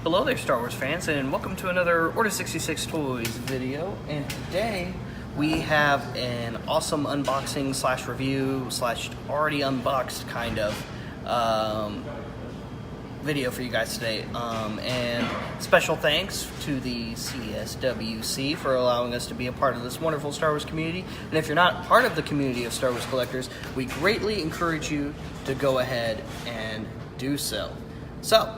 Hello there, Star Wars fans, and welcome to another Order 66 Toys video. And today we have an awesome unboxing slash review slash already unboxed kind of video for you guys today. And special thanks to the CSWC for allowing us to be a part of this wonderful Star Wars community. And if you're not part of the community of Star Wars collectors, we greatly encourage you to go ahead and do so. So,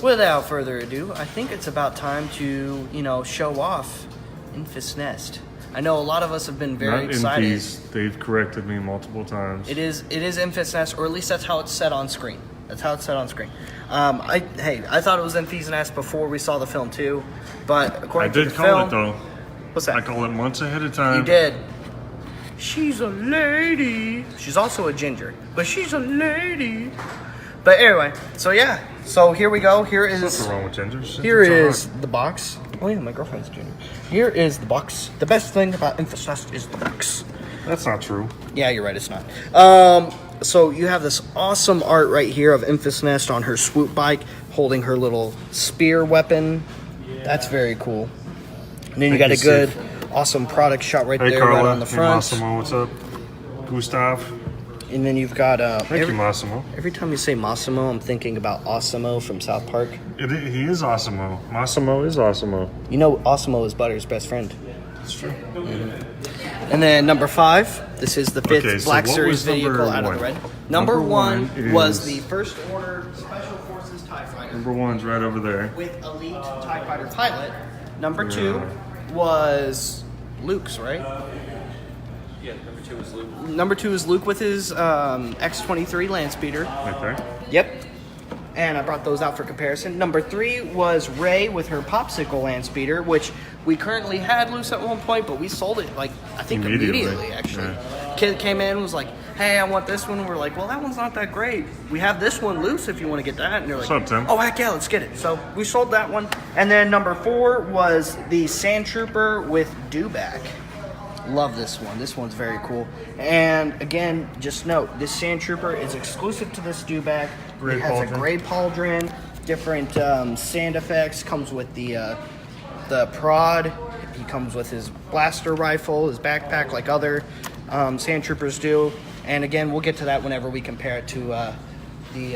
without further ado, I think it's about time to, show off Enfys Nest. I know a lot of us have been very excited. Enfys. They've corrected me multiple times. It is Enfys Nest, or at least that's how it's set on screen. I thought it was Enfys Nest before we saw the film too, but according to the film, I did call it though. What's that? I call it months ahead of time. You did. She's a lady. She's also a ginger, but she's a lady. But anyway, so here we go. Here What's is wrong with gingers? Here is the box. Oh yeah, my girlfriend's ginger. Here is the box. The best thing about Enfys Nest is the box. That's not true. Yeah, you're right. It's not. So you have this awesome art right here of Enfys Nest on her swoop bike, holding her little spear weapon. Yeah. That's very cool. And then you got a good, awesome product shot right there, Carla, right on the front. Hey, Massimo, what's up? Gustav. And then you've got Thank you, Massimo. Every time you say Massimo, I'm thinking about Osimo from South Park. He is Osimo. Massimo is Osimo. You know, Osimo is Butter's best friend. That's true. Mm-hmm. And then number 5, this is the 5th Black Series vehicle out of the red. Number one was the First Order Special Forces TIE Fighter. Number 1's right over there. With Elite TIE Fighter pilot. Number 2 was Luke's, right? Yeah, number 2 is Luke. Number 2 is Luke with his X-23 land speeder. Okay. Yep. And I brought those out for comparison. Number 3 was Rey with her popsicle land speeder, which we currently had loose at one point, but we sold it I think immediately actually. Yeah. Kid came in and was like, "Hey, I want this one." We're like, "Well, that one's not that great. We have this one loose if you want to get that." And they're like, "What's up, Tim?" "Oh, heck yeah, let's get it." So we sold that one. And then number 4 was the Sand Trooper with Dewback. Love this one. This one's very cool. And again, just note, this Sand Trooper is exclusive to this Dewback. It has a gray pauldron, different sand effects. Comes with the prod. He comes with his blaster rifle, his backpack, like other Sand Troopers do. And again, we'll get to that whenever we compare it to the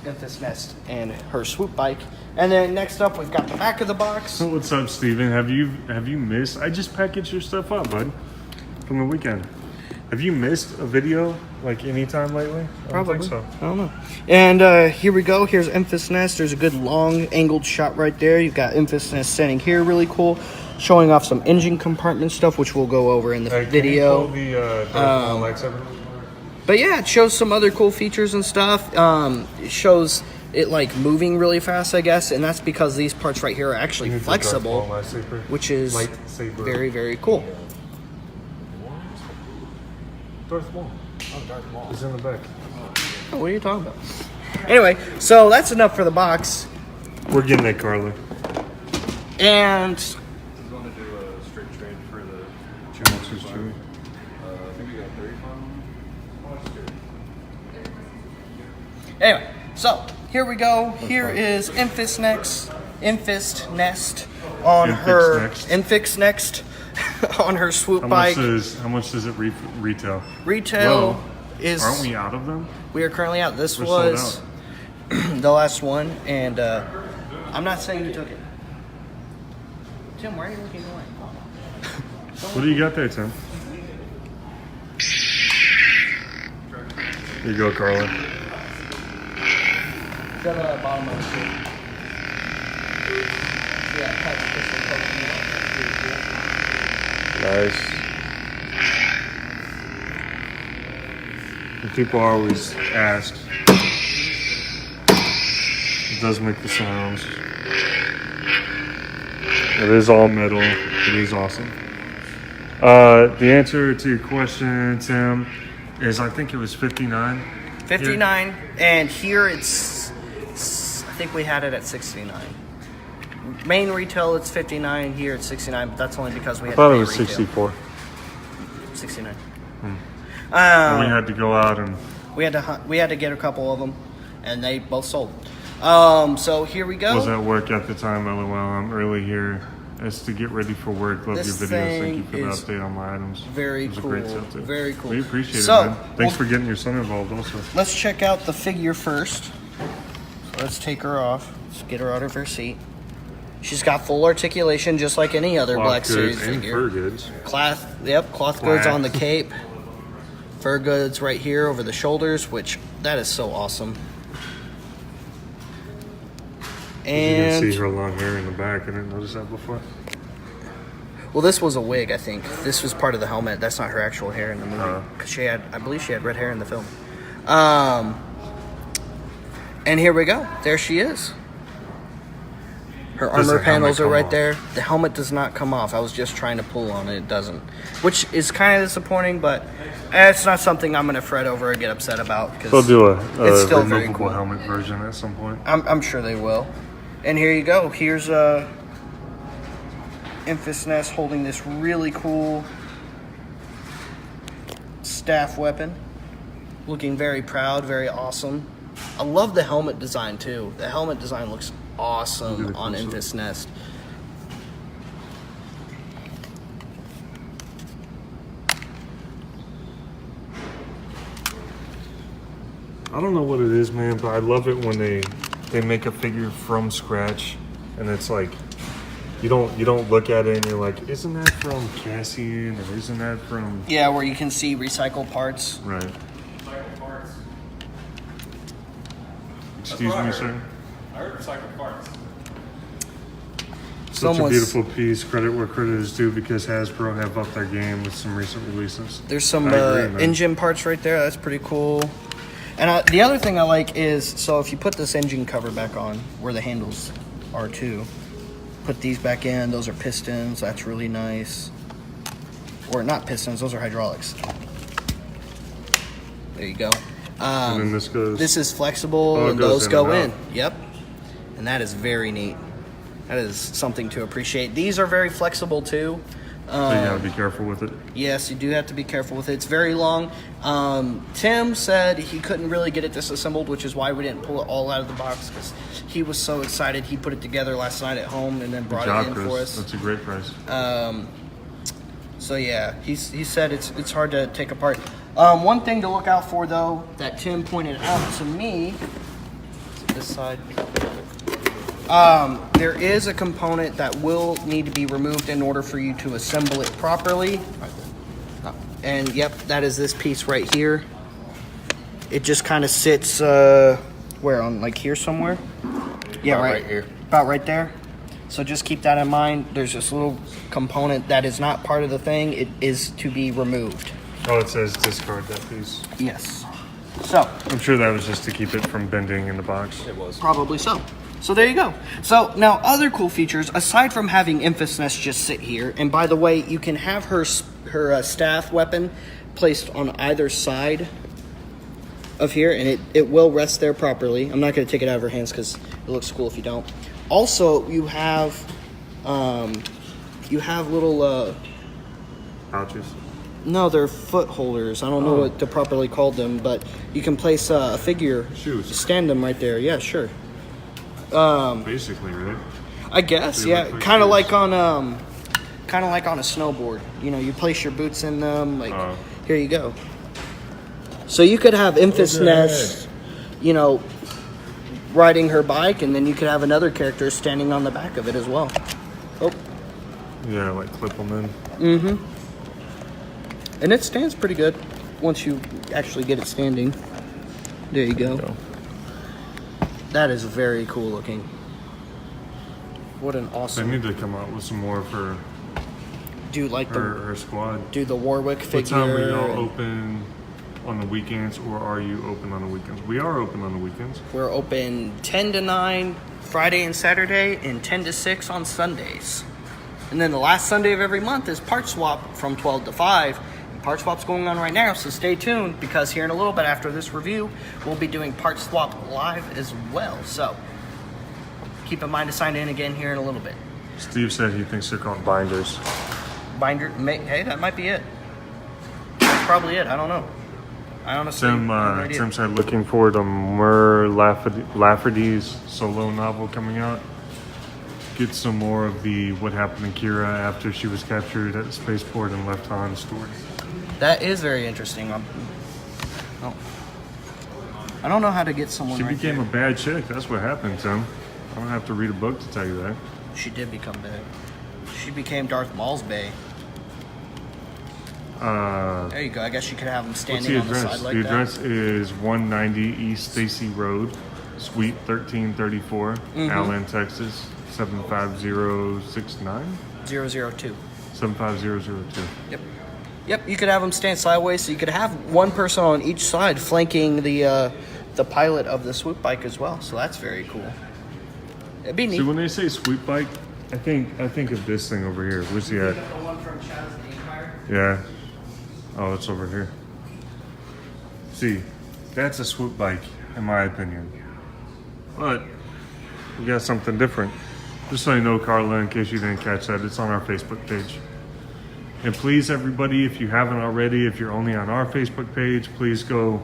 Enfys Nest and her swoop bike. And then next up, we've got the back of the box. So what's up, Steven? Have you missed? I just packaged your stuff up, bud, from the weekend. Have you missed a video any time lately? Probably. I don't think so. I don't know. And here we go. Here's Enfys Nest. There's a good long angled shot right there. You've got Enfys Nest standing here, really cool, showing off some engine compartment stuff, which we'll go over in the video. Can you pull the lightsaber? But yeah, it shows some other cool features and stuff. It shows it moving really fast, I guess, and that's because these parts right here are actually flexible, which is very, very cool. Darth Maul. Oh, Darth Maul. It's in the back. Oh, what are you talking about? Anyway, so that's enough for the box. We're getting it, Carla. And You want to do a straight trade for the Chewie? I think we got 35. anyway, so here we go. Here is Enfys Nest on her Enfys Next on her swoop bike. How much does it retail? Retail is. Aren't we out of them? We are currently out. This We're was sold the last one, and I'm not saying you took it. Tim, why are you looking away? What do you got there, Tim? Here you go, Carla. Go to the bottom of the sheet. Yeah, Nice. And people always ask. It does make the sounds. It is all metal. It is awesome. The answer to your question, Tim, is I think it was 59. 59, here. And here it's, I think we had it at 69. Main retail, it's 59. Here it's 69, but that's only because we had. I thought it was 64. 69. We had to go out and we had to get a couple of them, and they both sold. So here we go. Was at work at the time. LOL. I'm early here. It's to get ready for work. Love This your videos. Thank you thing for the is update on my items. very It was cool. a great set too. Very cool. We appreciate So, it, man. Thanks for getting your son involved also. Let's check out the figure first. So let's take her off. Let's get her out of her seat. She's got full articulation, just like any other Black Cloth Series goods and figure. fur goods. Cloth goods on the cape. Fur goods right here over the shoulders, which that is so awesome. You And can see her long hair in the back. I didn't notice that before. well, this was a wig, I think. This was part of the helmet. That's not her actual hair in the movie. Because I believe she had red hair in the film. And here we go. There she is. Her Does the armor panels helmet are come right off? there. The helmet does not come off. I was just trying to pull on it. It doesn't. Which is kind of disappointing, but it's not something I'm going to fret over or get upset about. Cause They'll do it's a still very removable cool. helmet version at some point. I'm sure they will. And here you go. Here's Enfys Nest holding this really cool staff weapon. Looking very proud, very awesome. I love the helmet design too. The helmet design looks awesome Really on cool. Enfys Nest. I don't know what it is, man, but I love it when they make a figure from scratch, and it's like you don't look at it and you're like, isn't that from Cassian or isn't that from Yeah, where you can see recycled parts. right? Excuse me, sir. I heard recycled parts. Such a Someone's- beautiful piece. Credit where credit is due because Hasbro have upped their game with some recent releases. There's some I agree, man. engine parts right there. That's pretty cool. And the other thing I like is, so if you put this engine cover back on, where the handles are too, put these back in. Those are pistons. That's really nice. Or not pistons. Those are hydraulics. There you go. And then this goes. This is flexible, Oh, it and goes those in go and in. out. Yep. And that is very neat. That is something to appreciate. These are very flexible too. so you gotta be careful with it. Yes, you do have to be careful with it. It's very long. Tim said he couldn't really get it disassembled, which is why we didn't pull it all out of the box, because he was so excited. He put it together last night at home and then brought Good job, it in Chris. for us. That's a great price. So yeah, he said it's hard to take apart. One thing to look out for though that Tim pointed out to me, this side. There is a component that will need to be removed in order for you to assemble it properly. And yep, that is this piece right here. It just kind of sits where, on like here somewhere? Yeah, About right right here. About right there. So just keep that in mind. There's this little component that is not part of the thing. It is to be removed. Oh, it says discard that piece. Yes. So, I'm sure that was just to keep it from bending in the box. It was. probably so. So there you go. So now other cool features, aside from having Enfys Nest just sit here, and by the way, you can have her staff weapon placed on either side of here, and it will rest there properly. I'm not going to take it out of her hands because it looks cool if you don't. Also, you have little Pouches. no, they're foot holders. I don't know what to properly call them, but you can place a figure, Shoes. stand them right there. Yeah, sure. Basically, right? I guess, They yeah. look like Kind of shoes. like on a snowboard. You know, you place your boots in them. Like, here you go. So you could have Enfys Nest, you know, riding her bike, and then you could have another character standing on the back of it as well. Oh, Yeah, like clip them in. and it stands pretty good once you actually get it standing. There you go. That is very cool looking. What an They awesome. need to come out with some more for Do like her squad. the Warwick What figure. time are y'all and open on the weekends, or are you open on the weekends? We are open on the weekends. We're open 10 to 9 Friday and Saturday, and 10 to 6 on Sundays. And then the last Sunday of every month is Part Swap from 12 to 5. Part Swap's going on right now, so stay tuned, because here in a little bit after this review, we'll be doing Part Swap live as well. So keep in mind to sign in again here in a little bit. Steve said he thinks they're called binders. Binder, hey, that might be it. That's probably it. I don't know. I honestly Tim, have no idea. Tim said looking forward to Mur Lafferty's solo novel coming out. Get some more of the what happened to Kira after she was captured at the spaceport and left on story. That is very interesting. I don't know how to get someone. She right became there. a bad chick. That's what happened, Tim. I don't have to read a book to tell you that. She did become bad. She became Darth Maul's bae. There you go. I guess you could have him What's standing the on the address? side like The that. address is 190 East Stacy Road, Suite 1334, Allen, Texas 75069. 002. 75002. Yep. You could have them stand sideways, so you could have one person on each side flanking the pilot of the swoop bike as well. So that's very cool. It'd be neat. See, when they say swoop bike, I think of this thing over here. Where's he at? The one from Chad's Empire. Yeah. Oh, it's over here. See, that's a swoop bike, in my opinion. But we got something different. Just so you know, Carla, in case you didn't catch that, it's on our Facebook page. And please, everybody, if you haven't already, if you're only on our Facebook page, please go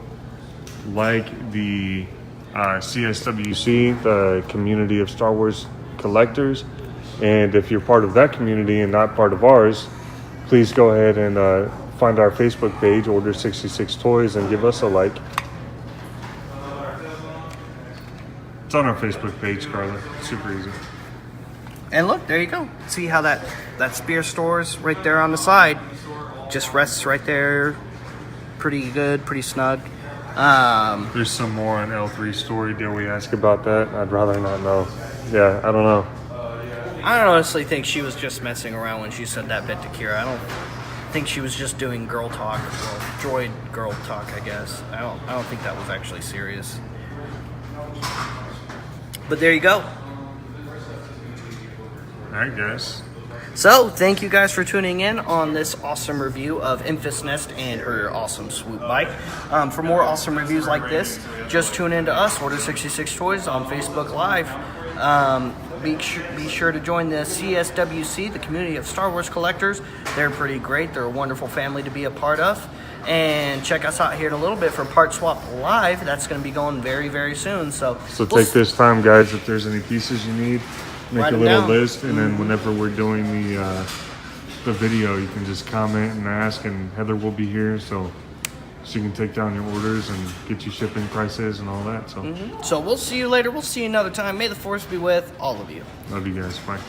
like the CSWC, the community of Star Wars collectors. And if you're part of that community and not part of ours, please go ahead and find our Facebook page, Order 66 Toys, and give us a like. It's on our Facebook page, Carla. Super easy. And look, there you go. See how that spear stores right there on the side just rests right there. Pretty good, pretty snug. There's some more on L3 story. Dare we ask about that? I'd rather not know. Yeah, I don't know. I honestly think she was just messing around when she said that bit to Kira. I don't think she was just doing girl talk, or droid girl talk, I guess. I don't think that was actually serious. But there you go. Alright, guys. So, thank you guys for tuning in on this awesome review of Enfys Nest and her awesome swoop bike. For more awesome reviews like this, just tune in to us, Order 66 Toys, on Facebook Live. Be sure to join the CSWC, the community of Star Wars collectors. They're pretty great. They're a wonderful family to be a part of. And check us out here in a little bit for Part Swap Live. That's going to be going very, very soon. So take this time, guys, if there's any pieces you need, make Write a them little down. list, and then whenever we're doing the video, you can just comment and ask, and Heather will be here, so she can take down your orders and get you shipping prices and all that. So So we'll see you later. We'll see you another time. May the Force be with all of you. love you guys. Bye.